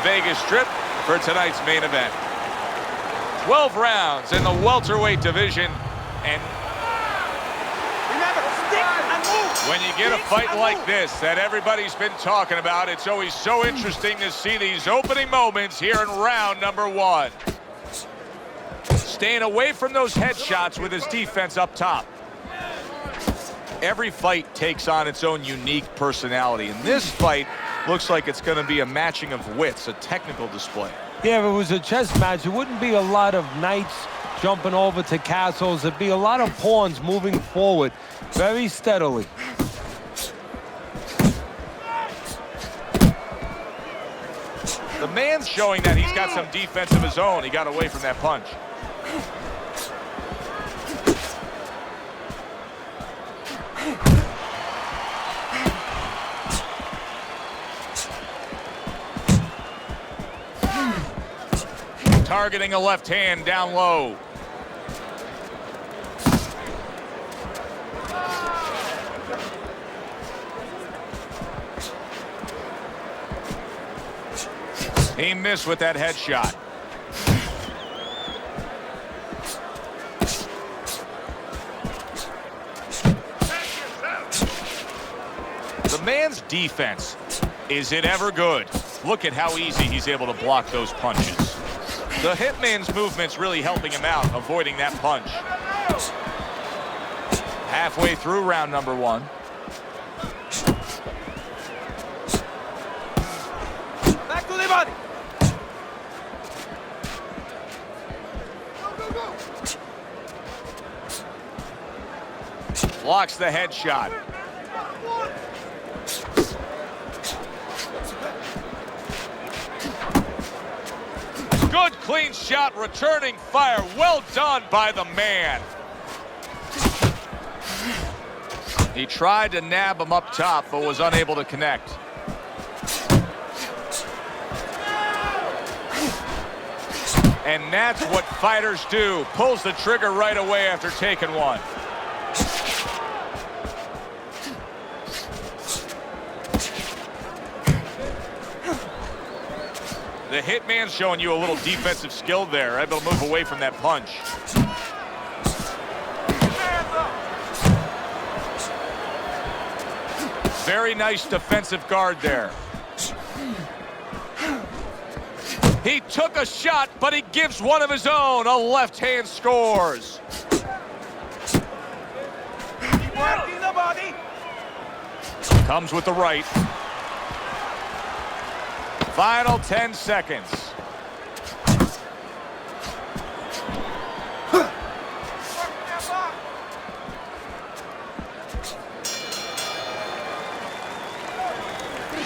Vegas Strip for tonight's main event. 12 rounds in the welterweight division, and remember, stick and move. When you get a fight like this that everybody's been talking about, it's always so interesting to see these opening moments here in round number 1. Staying away from those headshots with his defense up top. Every fight takes on its own unique personality, and this fight looks like it's going to be a matching of wits, a technical display. Yeah, if it was a chess match, it wouldn't be a lot of knights jumping over to castles. It'd be a lot of pawns moving forward very steadily. The man's showing that he's got some defense of his own. He got away from that punch. Targeting a left hand down low. He missed with that headshot. The man's defense, is it ever good? Look at how easy he's able to block those punches. The hitman's movement's really helping him out, avoiding that punch. Halfway through round number 1. Back to the body. Blocks the headshot. Good clean shot, returning fire. Well done by the man. He tried to nab him up top, but was unable to connect. And that's what fighters do. Pulls the trigger right away after taking one. The hitman's showing you a little defensive skill there, able to move away from that punch. Very nice defensive guard there. He took a shot, but he gives one of his own. A left hand scores. Keep working the body. Comes with the right. Final 10 seconds.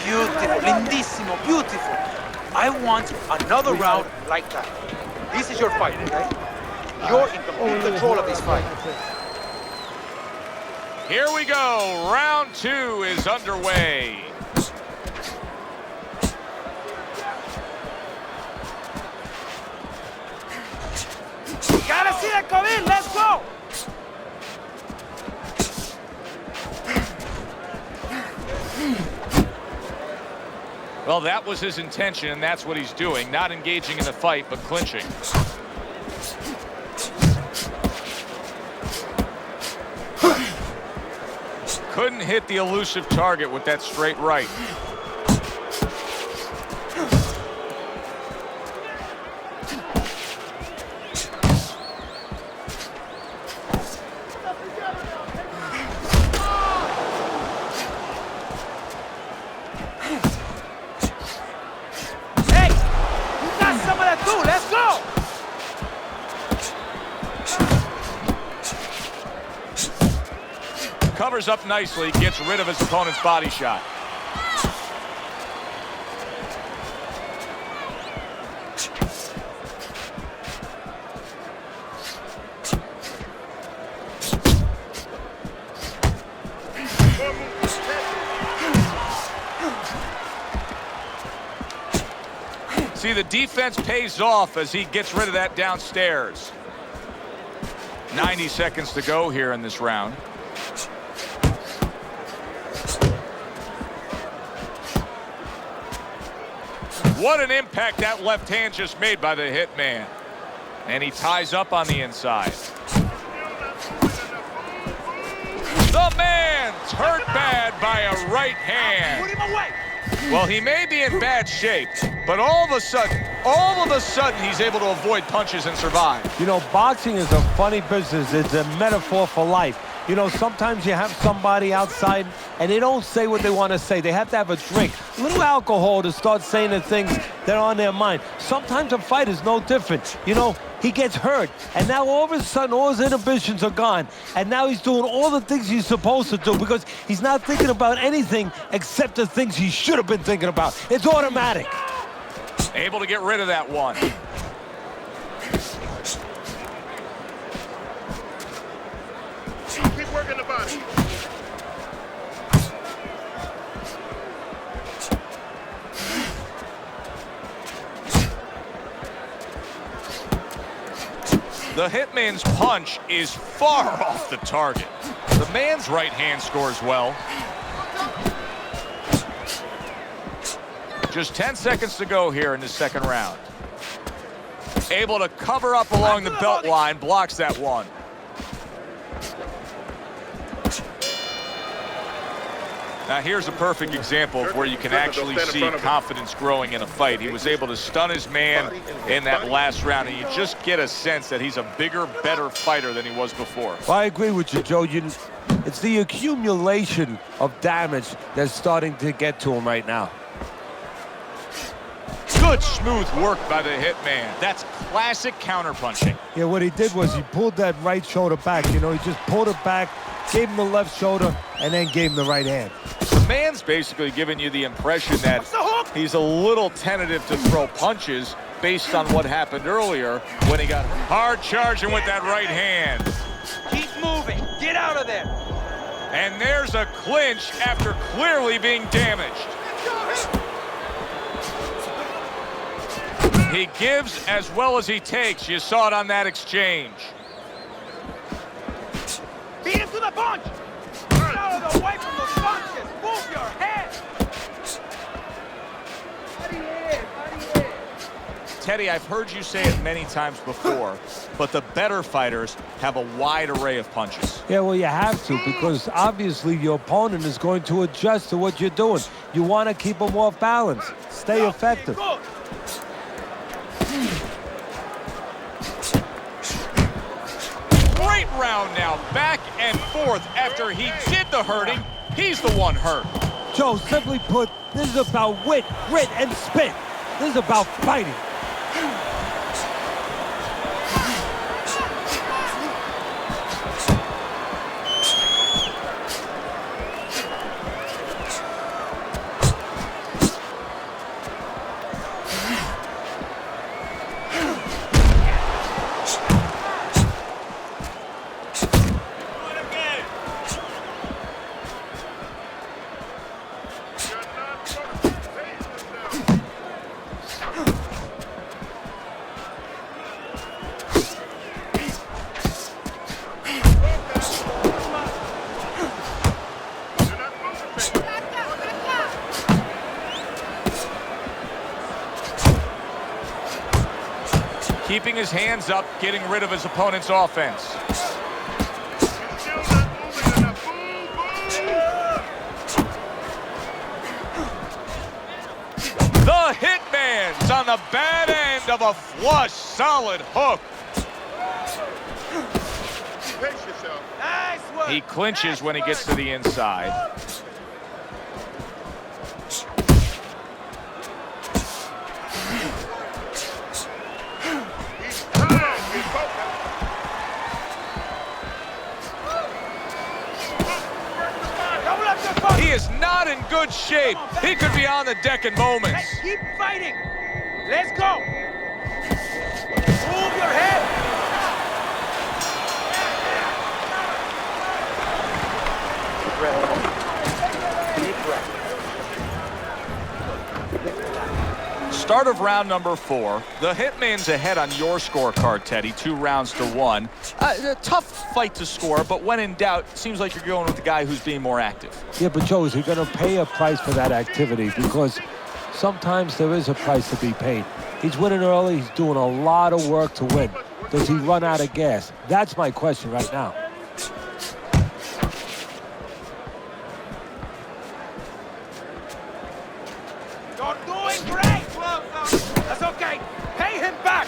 Beautiful, lindissimo, beautiful. I want another round like that. This is your fight, okay? You're in complete control of this fight. Here we go. Round 2 is underway. Gotta see that come in. Let's go. Well, that was his intention, and that's what he's doing. Not engaging in the fight, but clinching. Couldn't hit the elusive target with that straight right. Covers up nicely, gets rid of his opponent's body shot. See, the defense pays off as he gets rid of that downstairs. 90 seconds to go here in this round. What an impact that left hand just made by the Hitman. And he ties up on the inside. The man's hurt bad by a right hand. Put him away. Well, he may be in bad shape, but all of a sudden, he's able to avoid punches and survive. You know, boxing is a funny business. It's a metaphor for life. You know, sometimes you have somebody outside and they don't say what they want to say. They have to have a drink, a little alcohol to start saying the things that are on their mind. Sometimes a fight is no different. You know, he gets hurt, and now all of a sudden all his inhibitions are gone, and now he's doing all the things he's supposed to do because he's not thinking about anything except the things he should have been thinking about. It's automatic. Able to get rid of that one. Keep working the body. The Hitman's punch is far off the target. The man's right hand scores well. Just 10 seconds to go here in the second round. Able to cover up along the belt line, blocks that one. Now here's a perfect example of where you can actually see confidence growing in a fight. He was able to stun his man in that last round, and you just get a sense that he's a bigger, better fighter than he was before. Well, I agree with you, Joe. It's the accumulation of damage that's starting to get to him right now. Good smooth work by the Hitman. That's classic counterpunching. Yeah, what he did was he pulled that right shoulder back. You know, he just pulled it back, gave him the left shoulder, and then gave him the right hand. The man's basically giving you the impression that he's a little tentative to throw punches based on what happened earlier when he got hard charging with that right hand. Keep moving. Get out of there. And there's a clinch after clearly being damaged. He gives as well as he takes. You saw it on that exchange. Beat him to the punch. Get out of the way from those punches. Move your head. Teddy, I've heard you say it many times before, but the better fighters have a wide array of punches. Yeah, well, you have to, because obviously your opponent is going to adjust to what you're doing. You want to keep them off balance. Stay effective. Good. Great round now, back and forth. After he did the hurting, he's the one hurt. Joe, simply put, this is about wit, grit, and spit. This is about fighting. Keeping his hands up, getting rid of his opponent's offense. The Hitman's on the bad end of a flush, solid hook. Nice work. He clinches when he gets to the inside. He is not in good shape. He could be on the deck in moments. Hey, keep fighting. Let's go. Move your head. Deep breath. Start of round number 4. The Hitman's ahead on your scorecard, Teddy. 2 rounds to 1. A tough fight to score, but when in doubt, it seems like you're going with the guy who's being more active. Yeah, but Joe, is he going to pay a price for that activity? Because sometimes there is a price to be paid. He's winning early. He's doing a lot of work to win. Does he run out of gas? That's my question right now. You're doing great! That's okay. Pay him back!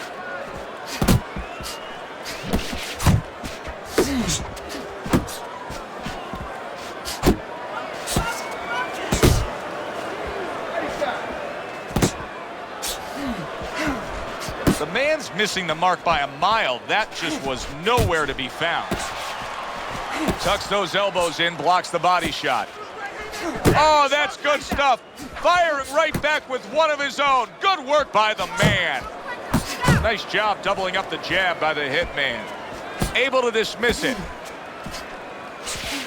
The man's missing the mark by a mile. That just was nowhere to be found. Tucks those elbows in, blocks the body shot. Oh, that's good stuff. Firing right back with one of his own. Good work by the man. Nice job doubling up the jab by the hitman. Able to dismiss it.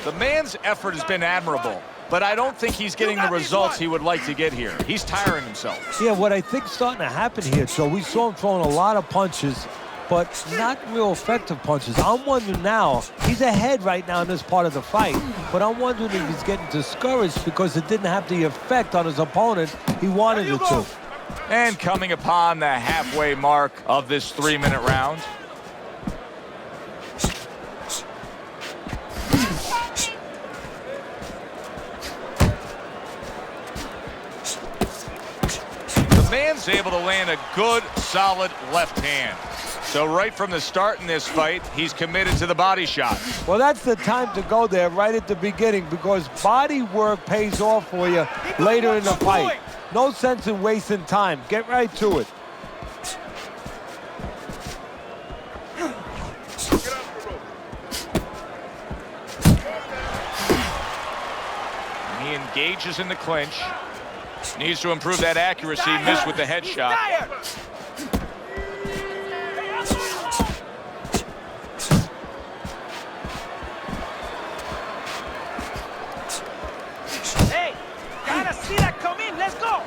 The man's effort has been admirable, but I don't think he's getting the results he would like to get here. He's tiring himself. Yeah, what I think's starting to happen here, Joe, we saw him throwing a lot of punches, but not real effective punches. I'm wondering now, he's ahead right now in this part of the fight, but I'm wondering if he's getting discouraged because it didn't have the effect on his opponent he wanted it to. And coming upon the halfway mark of this 3-minute round. The man's able to land a good, solid left hand. So right from the start in this fight, he's committed to the body shot. Well, that's the time to go there right at the beginning because body work pays off for you later in the fight. No sense in wasting time. Get right to it. He engages in the clinch. Needs to improve that accuracy. Missed with the headshot. Hey, gotta see that come in. Let's go.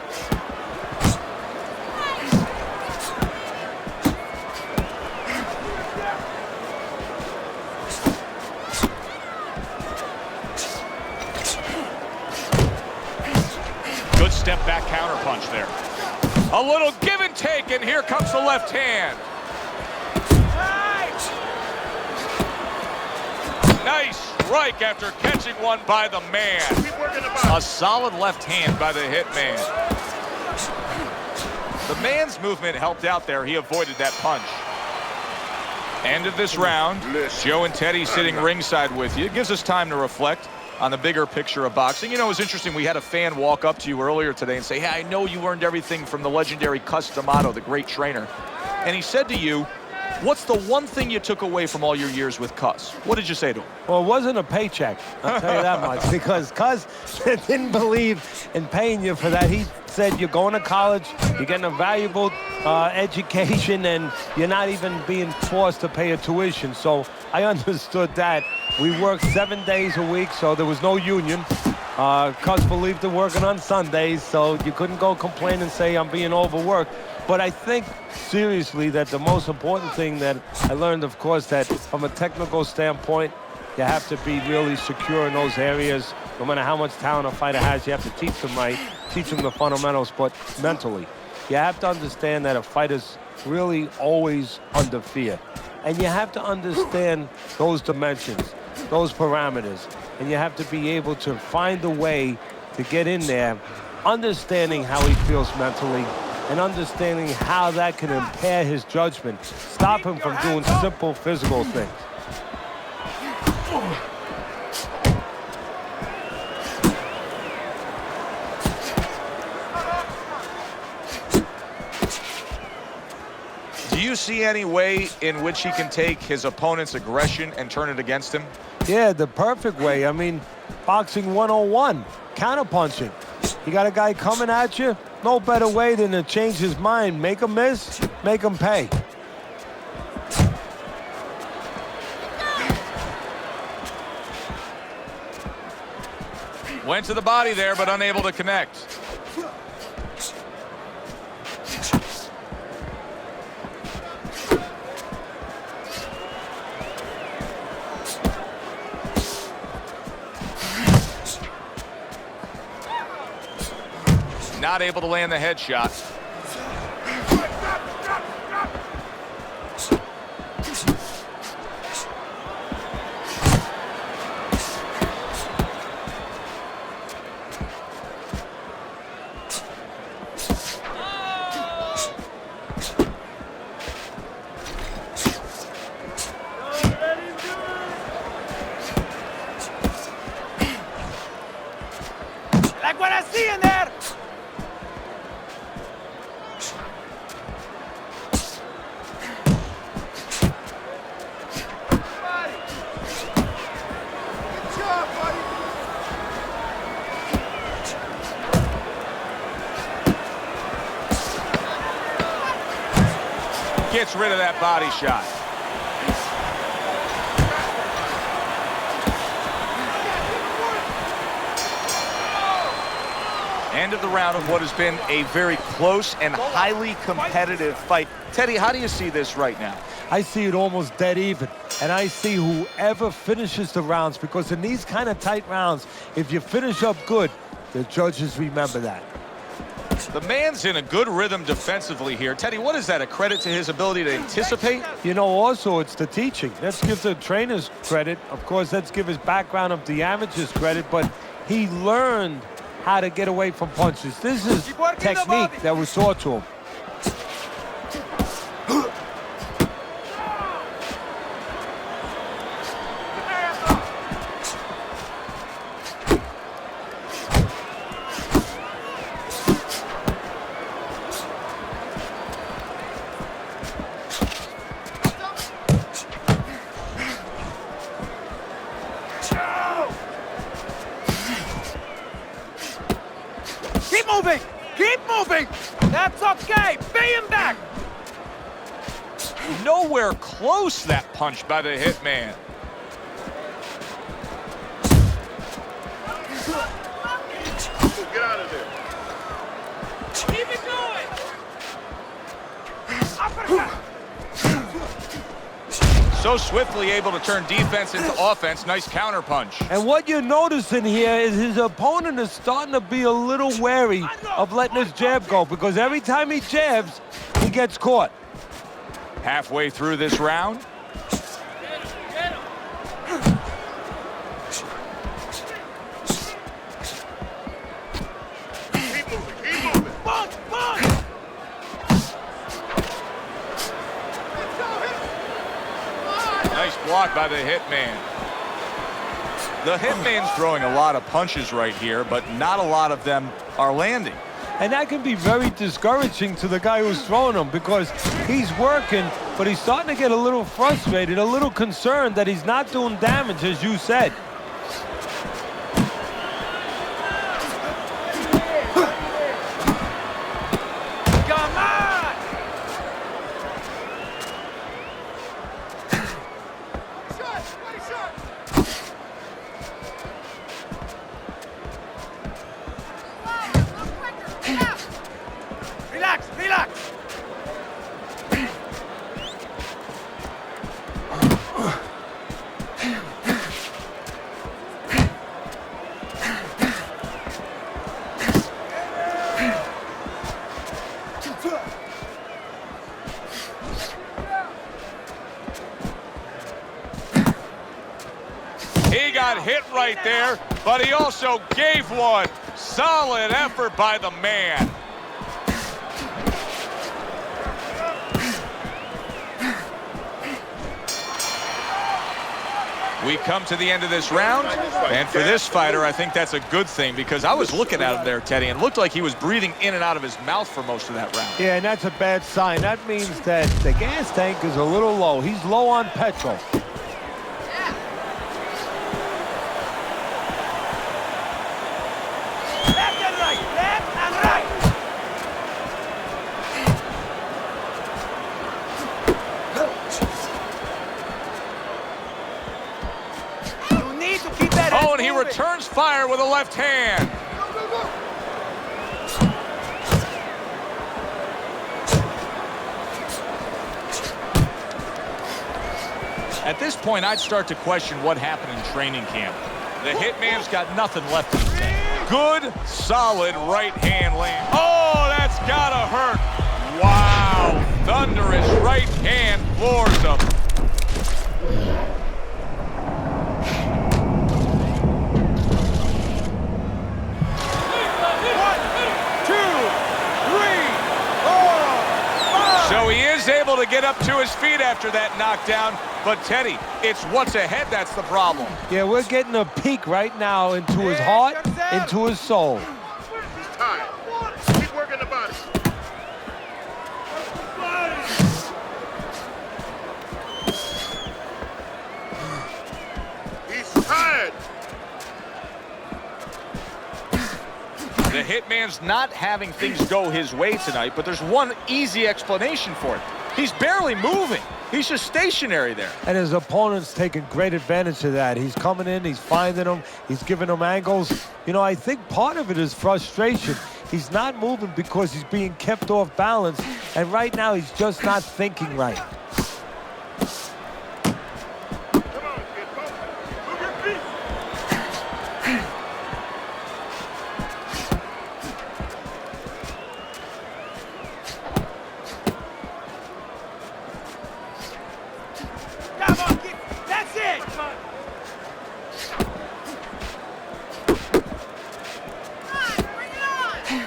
Good step back counter punch there. A little give and take, and here comes the left hand. Nice strike after catching one by the man. A solid left hand by the hitman. The man's movement helped out there. He avoided that punch. End of this round. Joe and Teddy sitting ringside with you. It gives us time to reflect on the bigger picture of boxing. You know, it was interesting. We had a fan walk up to you earlier today and say, hey, I know you learned everything from the legendary Cus D'Amato, the great trainer. And he said to you, what's the one thing you took away from all your years with Cus? What did you say to him? Well, it wasn't a paycheck, I'll tell you that much, because Cus didn't believe in paying you for that. He said you're going to college, you're getting a valuable education, and you're not even being forced to pay a tuition. So I understood that. We worked 7 days a week, so there was no union. Cus believed in working on Sundays, so you couldn't go complain and say I'm being overworked. But I think, seriously, that the most important thing that I learned, of course, that from a technical standpoint, you have to be really secure in those areas. No matter how much talent a fighter has, you have to teach them right, teach them the fundamentals, but mentally. You have to understand that a fighter's really always under fear. And you have to understand those dimensions, those parameters. And you have to be able to find a way to get in there, understanding how he feels mentally, and understanding how that can impair his judgment, stop him from doing simple physical things. Do you see any way in which he can take his opponent's aggression and turn it against him? Yeah, the perfect way. I mean, boxing 101, counterpunching. You got a guy coming at you, no better way than to change his mind. Make him miss, make him pay. Went to the body there, but unable to connect. Not not able to land the headshot. Like what I see in there. Gets rid of that body shot. End of the round of what has been a very close and highly competitive fight. Teddy, how do you see this right now? I see it almost dead even. And I see whoever finishes the rounds, because in these kind of tight rounds, if you finish up good, the judges remember that. The man's in a good rhythm defensively here. Teddy, what is that, a credit to his ability to anticipate? You know, also, it's the teaching. Let's give the trainers credit. Of course, let's give his background of the amateurs credit, but he learned how to get away from punches. This is technique that was taught to him. Keep moving! Keep moving! That's okay! Pay him back! Nowhere close, that punch by the hitman. Get out of there. Keep it going! Uppercut! So swiftly able to turn defense into offense. Nice counter punch. And what you're noticing here is his opponent is starting to be a little wary of letting his jab go, because every time he jabs, he gets caught. Halfway through this round. Keep moving. Keep moving. Punch! Punch! Nice block by the hitman. The hitman's throwing a lot of punches right here, but not a lot of them are landing. And that can be very discouraging to the guy who's throwing them, because he's working, but he's starting to get a little frustrated, a little concerned that he's not doing damage, as you said. Come on! Relax, relax! He got hit right there, but he also gave one. Solid effort by the man. We come to the end of this round, and for this fighter, I think that's a good thing, because I was looking at him there, Teddy, and it looked like he was breathing in and out of his mouth for most of that round. Yeah, and that's a bad sign. That means that the gas tank is a little low. He's low on petrol. Left and right! Left and right! You need to keep that Oh, and he moving. returns fire with a left hand. At this point, I'd start to question what happened in training camp. The hitman's got nothing left in the tank. Good, solid right hand land. Oh, that's gotta hurt. Wow, thunderous right hand floors him. So he is able to get up to his feet after that knockdown. But, Teddy, it's what's ahead that's the problem. Yeah, we're getting a peek right now into his heart, into his soul. He's tired. Keep working the body. He's tired. The Hitman's not having things go his way tonight, but there's one easy explanation for it. He's barely moving. He's just stationary there. And his opponent's taking great advantage of that. He's coming in, he's finding them, he's giving them angles. You know, I think part of it is frustration. He's not moving because he's being kept off balance, and right now he's just not thinking right. Come on, kid. Move your feet. Come on, kid. That's it. Come on. Bring it on! Come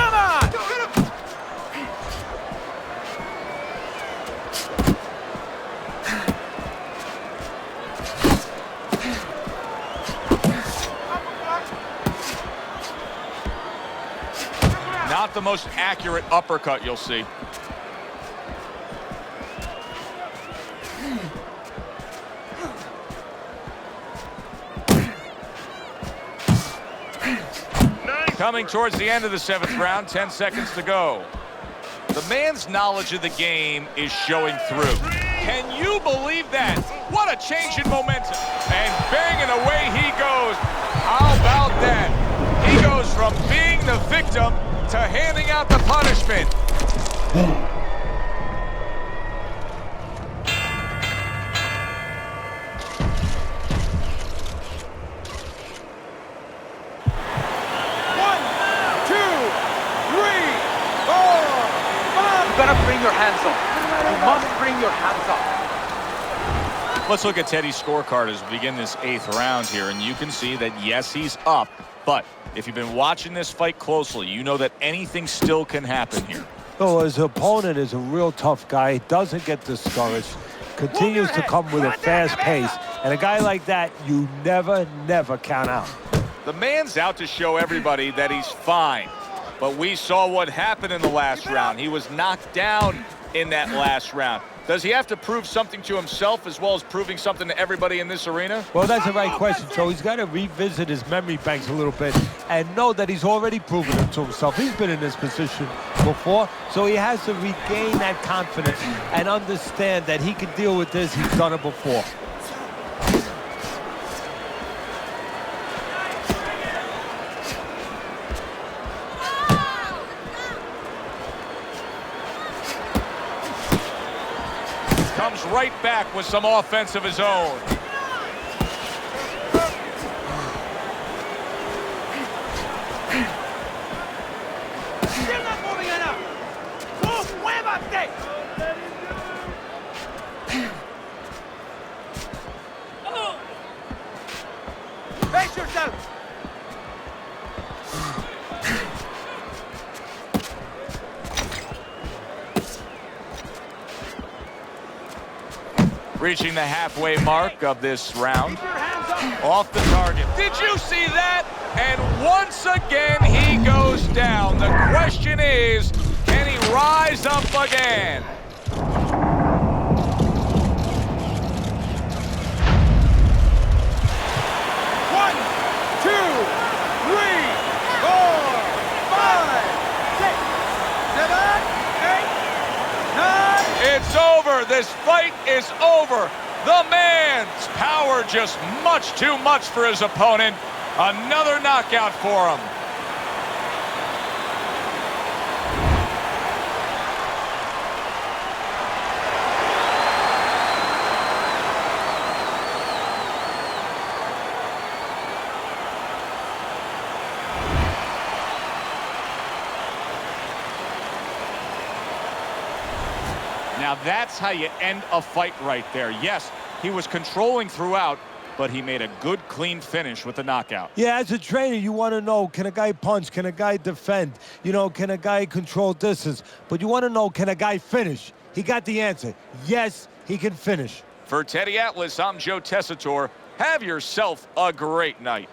on. Not the most accurate uppercut you'll see. Coming towards the end of the 7th round, 10 seconds to go. The man's knowledge of the game is showing through. Can you believe that? What a change in momentum. And banging away he goes. How about that? He goes from being the victim to handing out the punishment. You gotta bring your hands up. You must bring your hands up. Let's look at Teddy's scorecard as we begin this 8th round here, and you can see that, yes, he's up, but if you've been watching this fight closely, you know that anything still can happen here. So his opponent is a real tough guy. He doesn't get discouraged, continues to come with a fast pace, and a guy like that, you never count out. The man's out to show everybody that he's fine. But we saw what happened in the last round. He was knocked down in that last round. Does he have to prove something to himself as well as proving something to everybody in this arena? Well, that's the right question, Joe. He's got to revisit his memory banks a little bit and know that he's already proven it to himself. He's been in this position before, so he has to regain that confidence and understand that he can deal with this. He's done it before. Comes right back with some offense of his own. Still not moving enough. Move, muévate. Face yourself. Reaching the halfway mark of this round. Keep your hands up. Off the target. Did you see that? And once again, he goes down. The question is, can he rise up again? One, two, three, 4, 5, 6, 7, 8, 9. It's over. This fight is over. The man's power just much too much for his opponent. Another knockout for him. Now that's how you end a fight right there. Yes, he was controlling throughout, but he made a good, clean finish with the knockout. Yeah, as a trainer, you want to know, can a guy punch? Can a guy defend? You know, can a guy control distance? But you want to know, can a guy finish? He got the answer. Yes, he can finish. For Teddy Atlas, I'm Joe Tessitore. Have yourself a great night.